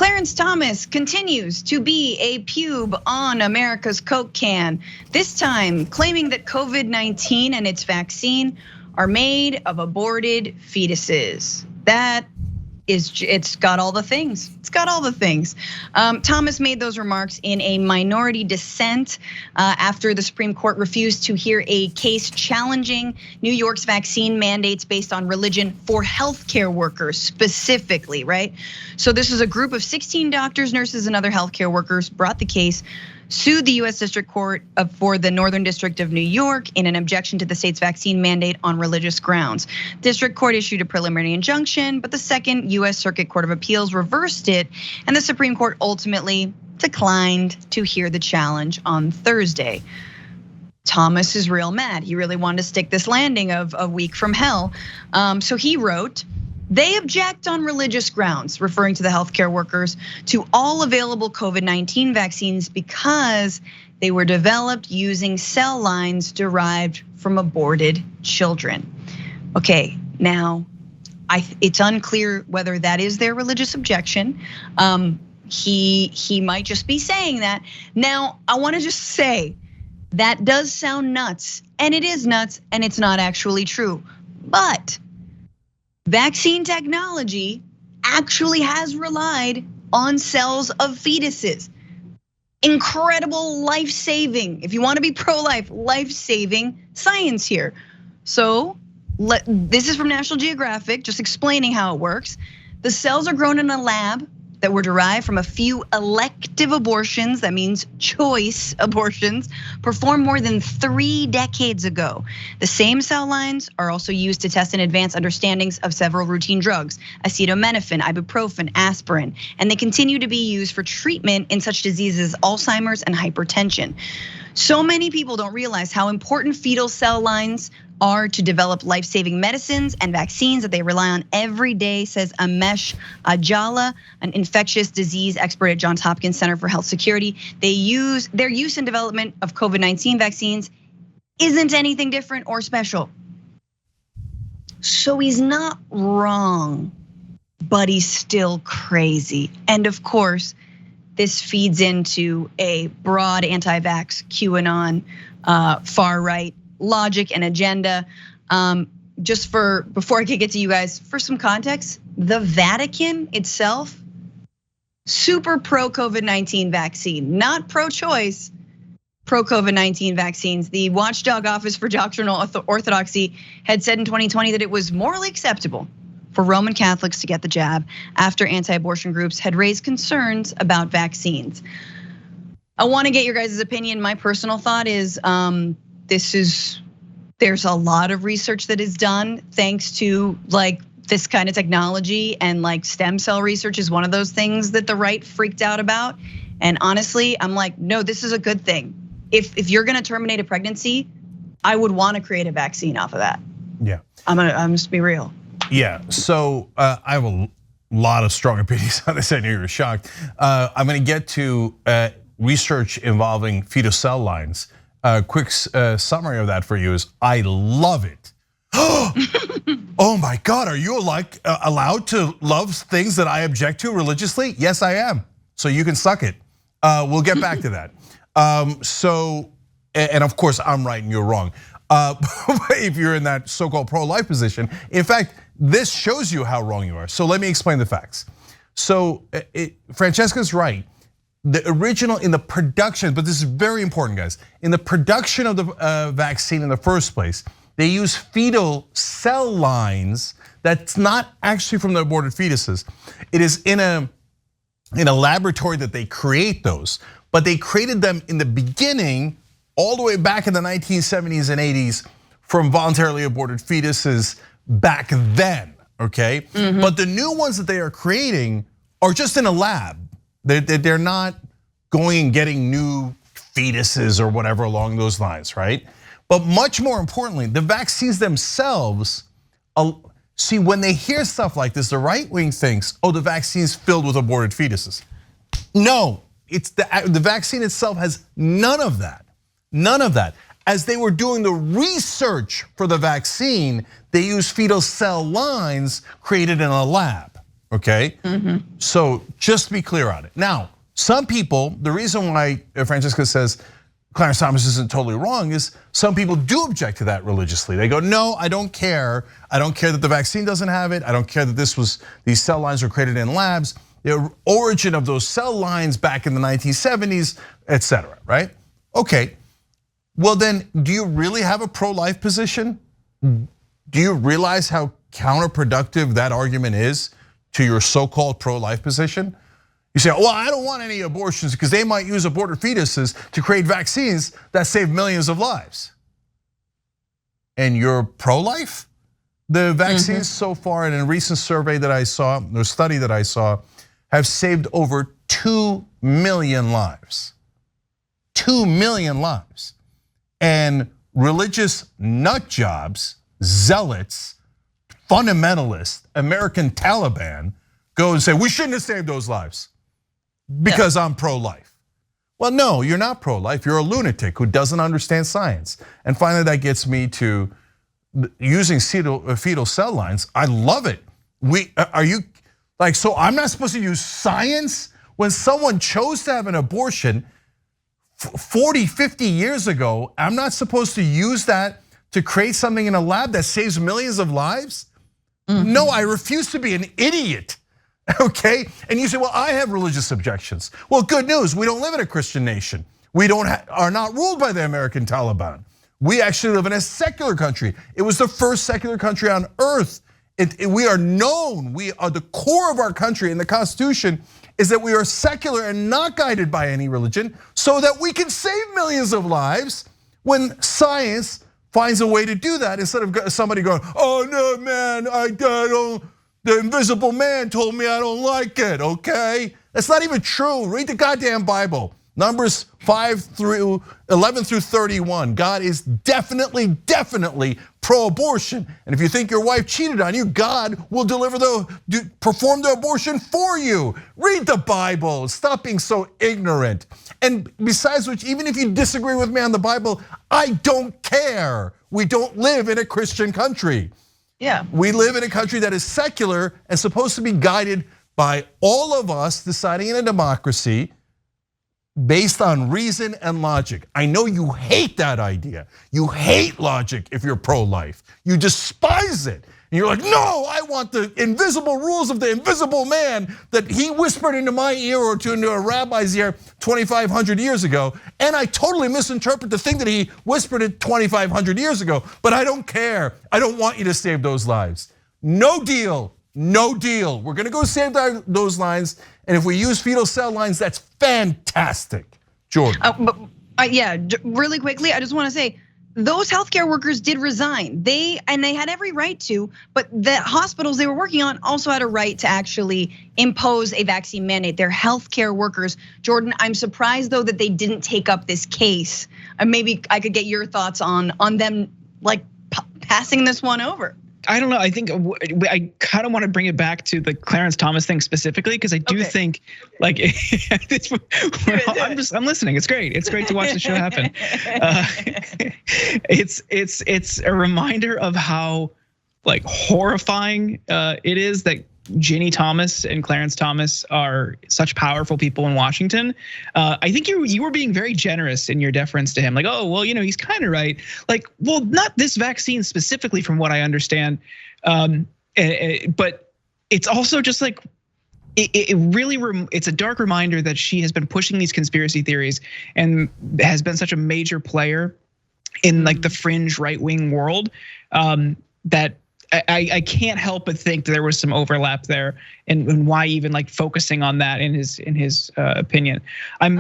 Clarence Thomas continues to be a pube on America's Coke can, this time claiming that COVID-19 and its vaccine are made of aborted fetuses. It's got all the things. It's got all the things. Thomas made those remarks in a minority dissent after the Supreme Court refused to hear a case challenging New York's vaccine mandates based on religion for healthcare workers specifically, right? So this is a group of 16 doctors, nurses, and other healthcare workers brought the case, sued the US District Court for the Northern District of New York in an objection to the state's vaccine mandate on religious grounds. District Court issued a preliminary injunction, but the Second US Circuit Court of Appeals reversed it, and the Supreme Court ultimately declined to hear the challenge on Thursday. Thomas is real mad. He really wanted to stick this landing of a week from hell. So he wrote, "They object on religious grounds," referring to the healthcare workers, "to all available COVID-19 vaccines because they were developed using cell lines derived from aborted children." Okay, now it's unclear whether that is their religious objection. He might just be saying that. Now, I wanna just say that does sound nuts, and it is nuts, and it's not actually true, but vaccine technology actually has relied on cells of fetuses. Incredible life-saving, if you wanna be pro-life, life-saving science here. So this is from National Geographic, just explaining how it works. The cells are grown in a lab that were derived from a few elective abortions, that means choice abortions, performed more than 3 decades ago. The same cell lines are also used to test and advance understandings of several routine drugs, acetaminophen, ibuprofen, aspirin, and they continue to be used for treatment in such diseases as Alzheimer's and hypertension. So many people don't realize how important fetal cell lines are to develop life-saving medicines and vaccines that they rely on every day, says Amesh Ajala, an infectious disease expert at Johns Hopkins Center for Health Security. Their use and development of COVID-19 vaccines isn't anything different or special. So he's not wrong, but he's still crazy. And of course, this feeds into a broad anti-vax QAnon far right logic and agenda. Before I could get to you guys, for some context, the Vatican itself, super pro COVID-19 vaccine, not pro-choice, pro COVID-19 vaccines. The Watchdog Office for Doctrinal Orthodoxy had said in 2020 that it was morally acceptable for Roman Catholics to get the jab after anti-abortion groups had raised concerns about vaccines. I wanna get your guys' opinion. My personal thought is, there's a lot of research that is done thanks to like this kind of technology, and like stem cell research is one of those things that the right freaked out about. And honestly, I'm like, no, this is a good thing. If you're gonna terminate a pregnancy, I would wanna create a vaccine off of that. Yeah. I'm just be real. Yeah, so I have a lot of strong opinions on this. I know you're shocked. I'm gonna get to research involving fetal cell lines. Quick summary of that for you is I love it. Oh my God, are you allowed to love things that I object to religiously? Yes, I am. So you can suck it. We'll get back to that. And of course I'm right and you're wrong. If you're in that so-called pro-life position, in fact, this shows you how wrong you are. So let me explain the facts. So Francesca's right. The original in the production, but this is very important, guys. In the production of the vaccine in the first place, they use fetal cell lines that's not actually from the aborted fetuses. It is in a laboratory that they create those, but they created them in the beginning, all the way back in the 1970s and 80s, from voluntarily aborted fetuses back then, okay? But the new ones that they are creating are just in a lab. They're not going and getting new fetuses or whatever along those lines, right? But much more importantly, the vaccines themselves, see, when they hear stuff like this, the right wing thinks, oh, the vaccine's filled with aborted fetuses. No, it's the vaccine itself has none of that, none of that. As they were doing the research for the vaccine, they used fetal cell lines created in a lab, okay? So just to be clear on it. Now, some people, the reason why Francesca says Clarence Thomas isn't totally wrong is some people do object to that religiously. They go, no, I don't care. I don't care that the vaccine doesn't have it. I don't care that these cell lines were created in labs. The origin of those cell lines back in the 1970s, et cetera, right? Okay, well then, do you really have a pro-life position? Do you realize how counterproductive that argument is to your so-called pro-life position? You say, well, I don't want any abortions because they might use aborted fetuses to create vaccines that save millions of lives. And you're pro-life? The vaccines so far in a recent survey that I saw, or study that I saw, have saved over 2 million lives. 2 million lives. And religious nut jobs, zealots, fundamentalists, American Taliban go and say, we shouldn't have saved those lives because I'm pro-life. Well, no, you're not pro-life. You're a lunatic who doesn't understand science. And finally, that gets me to using fetal cell lines. I love it. Are you like, so I'm not supposed to use science when someone chose to have an abortion 40, 50 years ago? I'm not supposed to use that to create something in a lab that saves millions of lives? No, I refuse to be an idiot, okay? And you say, well, I have religious objections. Well, good news, we don't live in a Christian nation. We are not ruled by the American Taliban. We actually live in a secular country. It was the first secular country on earth. We are known, we are the core of our country, and the Constitution is that we are secular and not guided by any religion so that we can save millions of lives when science finds a way to do that instead of somebody going, oh no, man, I don't, the invisible man told me I don't like it, okay? That's not even true. Read the goddamn Bible. Numbers 11 through 31. God is definitely pro-abortion. And if you think your wife cheated on you, God will perform the abortion for you. Read the Bible, stop being so ignorant. And besides which, even if you disagree with me on the Bible, I don't care. We don't live in a Christian country. Yeah. We live in a country that is secular and supposed to be guided by all of us deciding in a democracy based on reason and logic. I know you hate that idea. You hate logic if you're pro-life. You despise it. And you're like, no, I want the invisible rules of the invisible man that he whispered into my ear or into a rabbi's ear 2,500 years ago. And I totally misinterpret the thing that he whispered it 2,500 years ago, but I don't care. I don't want you to save those lives. No deal, no deal. We're gonna go save those lines. And if we use fetal cell lines, that's fantastic. Jordan. Yeah, really quickly, I just want to say, those healthcare workers did resign. They had every right to, but the hospitals they were working on also had a right to actually impose a vaccine mandate. They're healthcare workers. Jordan, I'm surprised though that they didn't take up this case. And maybe I could get your thoughts on them like passing this one over. I don't know. I think I kind of want to bring it back to the Clarence Thomas thing specifically because I do think, like, I'm listening. It's great. It's great to watch the show happen. It's a reminder of how like horrifying it is that Ginny Thomas and Clarence Thomas are such powerful people in Washington. I think you were being very generous in your deference to him. Like, oh, well, he's kind of right. Like, well, not this vaccine specifically from what I understand. But it's also just like, it's a dark reminder that she has been pushing these conspiracy theories and has been such a major player in like the fringe right-wing world that I can't help but think that there was some overlap there, and why even like focusing on that in his opinion. I'm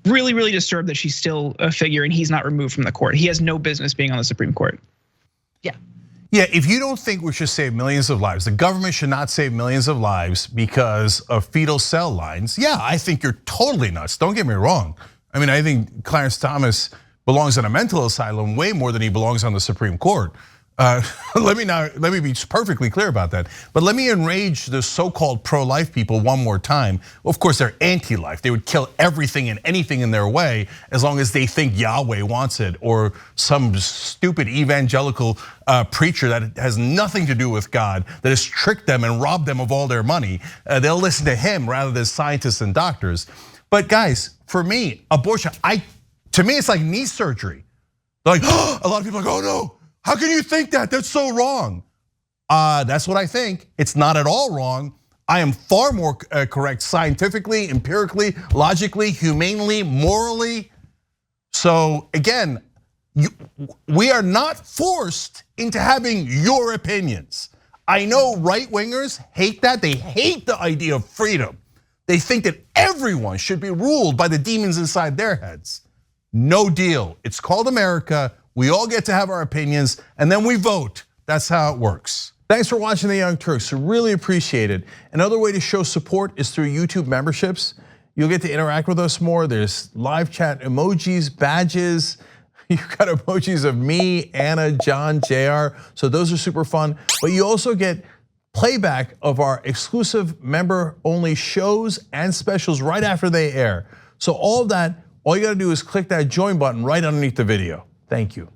really disturbed that she's still a figure and he's not removed from the court. He has no business being on the Supreme Court. Yeah, if you don't think we should save millions of lives, the government should not save millions of lives because of fetal cell lines. Yeah, I think you're totally nuts. Don't get me wrong. I mean, I think Clarence Thomas belongs in a mental asylum way more than he belongs on the Supreme Court. Let me be perfectly clear about that. But let me enrage the so-called pro-life people one more time. Of course, they're anti-life. They would kill everything and anything in their way as long as they think Yahweh wants it, or some stupid evangelical preacher that has nothing to do with God, that has tricked them and robbed them of all their money. They'll listen to him rather than scientists and doctors. But guys, for me, abortion, to me, it's like knee surgery. Like, a lot of people are like, oh no. How can you think that? That's so wrong. That's what I think. It's not at all wrong. I am far more correct scientifically, empirically, logically, humanely, morally. So again, we are not forced into having your opinions. I know right-wingers hate that. They hate the idea of freedom. They think that everyone should be ruled by the demons inside their heads. No deal. It's called America. We all get to have our opinions, and then we vote. That's how it works. Thanks for watching The Young Turks. I really appreciate it. Another way to show support is through YouTube memberships. You'll get to interact with us more. There's live chat emojis, badges. You've got emojis of me, Anna, John, JR. So those are super fun. But you also get playback of our exclusive member-only shows and specials right after they air. So all of that, all you gotta do is click that join button right underneath the video. Thank you.